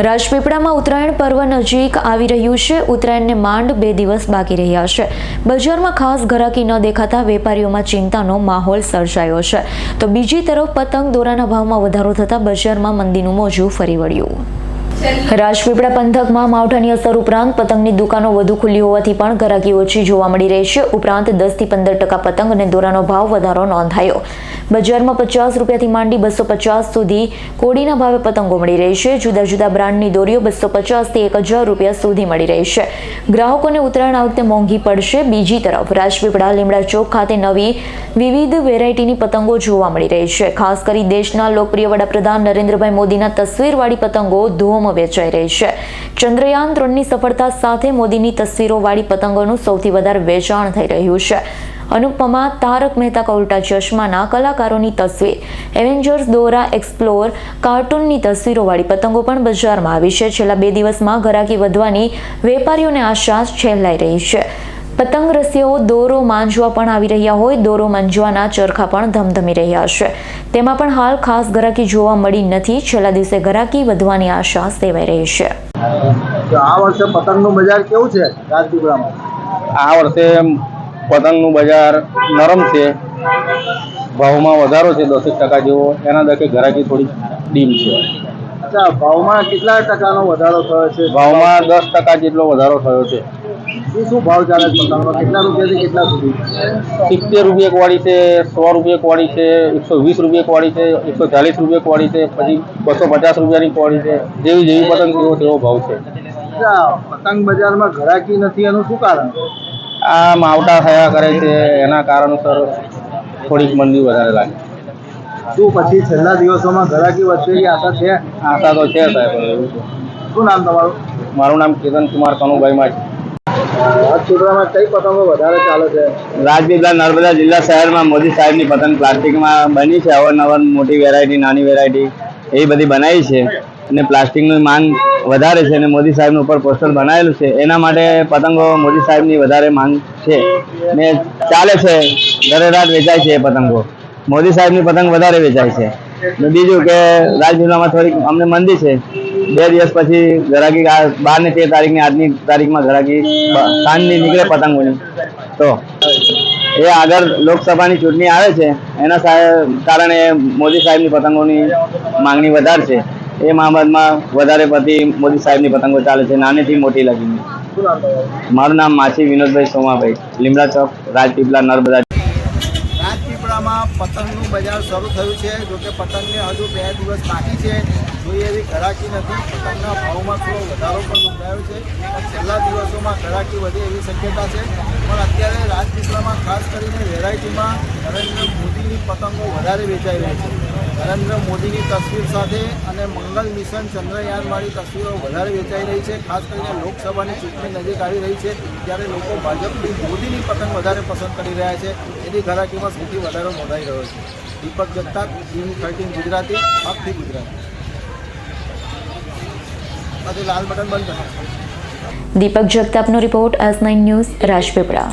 રાજપીપળામાં ઉત્તરાયણ પર્વ નજીક આવી રહ્યું છે। ઉત્તરાયણને માંડ 2 દિવસ બાકી રહ્યા છે। બજારમાં ખાસ ઘરાકી ન દેખાતા વેપારીઓમાં ચિંતાનો માહોલ સર્જાયો છે, તો બીજી તરફ પતંગ દોરાના ભાવમાં વધારો થતા બજારમાં મંદીનું મોજું ફરી વળ્યું। રાજપીપળા પંથકમાં માવઠાની અસર ઉપરાંત પતંગની દુકાનો વધુ ખુલ્લી હોવાથી પણ ઘરાકી ઓછી જોવા મળી રહી છે। ઉપરાંત 10 થી 15% પતંગ અને દોરાનો ભાવ વધારો નોંધાયો। બજારમાં 50 રૂપિયાથી માંડી 250 સુધી કોડીના ભાવે પતંગો મળી રહી છે। જુદા જુદા બ્રાન્ડની દોરીઓ 250 થી 1000 રૂપિયા સુધી મળી રહી છે। ગ્રાહકોને ઉત્તરાયણ આ વખતે મોંઘી પડશે। બીજી તરફ રાજપીપળા લીમડા ચોક ખાતે નવી વિવિધ વેરાયટીની પતંગો જોવા મળી રહી છે। ખાસ કરી દેશના લોકપ્રિય વડાપ્રધાન નરેન્દ્રભાઈ મોદીના તસવીરવાળી પતંગો ધૂમ વેચાઈ રહી છે। ચંદ્રયાન 3ની સફળતા સાથે મોદીની તસવીરોવાળી પતંગોનું સૌથી વધારે વેચાણ થઈ રહ્યું છે। અનુપમા, તારક મહેતા કા ઉલ્ટા ચશ્માના કલાકારોની તસવીર, એવેન્જર્સ દોરા એક્સપ્લોર કાર્ટૂનની તસવીરોવાળી પતંગો પણ બજારમાં આવી છે। છેલ્લા 2 દિવસમાં ઘરાકી વધવાની વેપારીઓને આશા છેલ્લાઈ રહી છે। પતંગ રસિયાઓ દોરો માંજવા પણ આવી રહ્યા હોય। દોરો માંજવાના ચરખા પણ ધમધમી રહ્યા છે। તેમાં પણ હાલ ખાસ ઘરાકી જોવા મળી નથી। છેલ્લા દિવસે ઘરાકી વધવાની આશા સેવાઈ રહી છે। આ વર્ષે પતંગનું બજાર કેવું છે રાજપીપળામાં? આ વર્ષે પતંગનું બજાર નરમ છે, ભાવમાં વધારો છે 10% જેવો, એના દકે ઘરાકી થોડી ડીમ છે। અચ્છા, ભાવમાં કેટલા ટકાનો વધારો થયો છે? ભાવમાં 10% જેટલો વધારો થયો છે। શું ભાવ ચાલે છે પતંગનો? કેટલા રૂપિયાથી કેટલા સુધી? 70 રૂપિયા કોડી છે, 100 રૂપિયા કોડી છે, 120 રૂપિયા કોડી છે, 140 રૂપિયા કોડી છે, પછી 250 રૂપિયાની કોડી છે। જેવી પતંગ એવો ભાવ છે। અચ્છા, પતંગ બજારમાં ઘરાકી નથી એનું શું કારણ? આ માવઠા થયા કરે છે, એના કારણોસર થોડીક મંદી વધારે લાગે। શું પછી છેલ્લા દિવસોમાં ઘરાકી વધશે આશા છે? આશા તો છે સાહેબ। એવું છે। શું નામ તમારું? મારું નામ કેતન કુમાર કનુભાઈ માં છે। રાજપીપળામાં કઈ પતંગો વધારે ચાલે છે? રાજપીપળા નર્મદા જિલ્લા શહેરમાં મોદી સાહેબની પતંગ પ્લાસ્ટિકમાં બની છે। અવારનવાર મોટી વેરાયટી, નાની વેરાયટી એવી બધી બનાવી છે, અને પ્લાસ્ટિકની માંગ વધારે છે, અને મોદી સાહેબનું ઉપર પોસ્ટર બનાવેલું છે, એના માટે પતંગો મોદી સાહેબની વધારે માંગ છે ને ચાલે છે। ઘરે વેચાય છે એ પતંગો। મોદી સાહેબની પતંગ વધારે વેચાય છે। ને બીજું કે રાજપીપળામાં થોડીક અમને મંદી છે। 2 દિવસ પછી ઘરાકી 12 ને 13 તારીખની આજની તારીખમાં ઘરાકી સાંજની નીકળે પતંગોની, તો એ આગળ લોકસભાની ચૂંટણી આવે છે, એના કારણે મોદી સાહેબની પતંગોની માંગણી વધારશે। એ બાબતમાં વધારે પડતી મોદી સાહેબની પતંગો ચાલે છે, નાનીથી મોટી લગીને। મારું નામ માછી વિનોદભાઈ સોમાભાઈ, લીમડા ચોક, રાજપીપળા નર્મદા। રાજપીપળામાં પતંગનું બજાર શરૂ થયું છે, જોકે પતંગને હજુ 2 દિવસ બાકી છે। જોઈએ એવી ઘરાકી નથી। પતંગના ભાવમાં થોડો વધારો પણ નોંધાયો છે, પણ છેલ્લા દિવસોમાં ઘરાકી વધે એવી શક્યતા છે। પણ અત્યારે રાજપીપળામાં ખાસ કરીને વેરાયટીમાં નરેન્દ્ર મોદીની પતંગો વધારે વેચાઈ રહી છે। નરેન્દ્ર મોદીની તસવીર સાથે અને મંગલ મિશન ચંદ્રયાનવાળી તસવીરો વધારે વેચાઈ રહી છે। ખાસ કરીને લોકસભાની ચૂંટણી નજીક આવી રહી છે, ત્યારે લોકો ભાજપની મોદીની પતંગ વધારે પસંદ કરી રહ્યા છે। એની ઘરાકીમાં સૌથી વધારો નોંધાઈ રહ્યો છે। દીપક જગતાપ, TV13 ગુજરાતી, અખથી ગુજરાતી। લાલ બટન બંધ કરો। દીપક જગતાપનો રિપોર્ટ, S9 ન્યૂઝ, રાજપીપળા।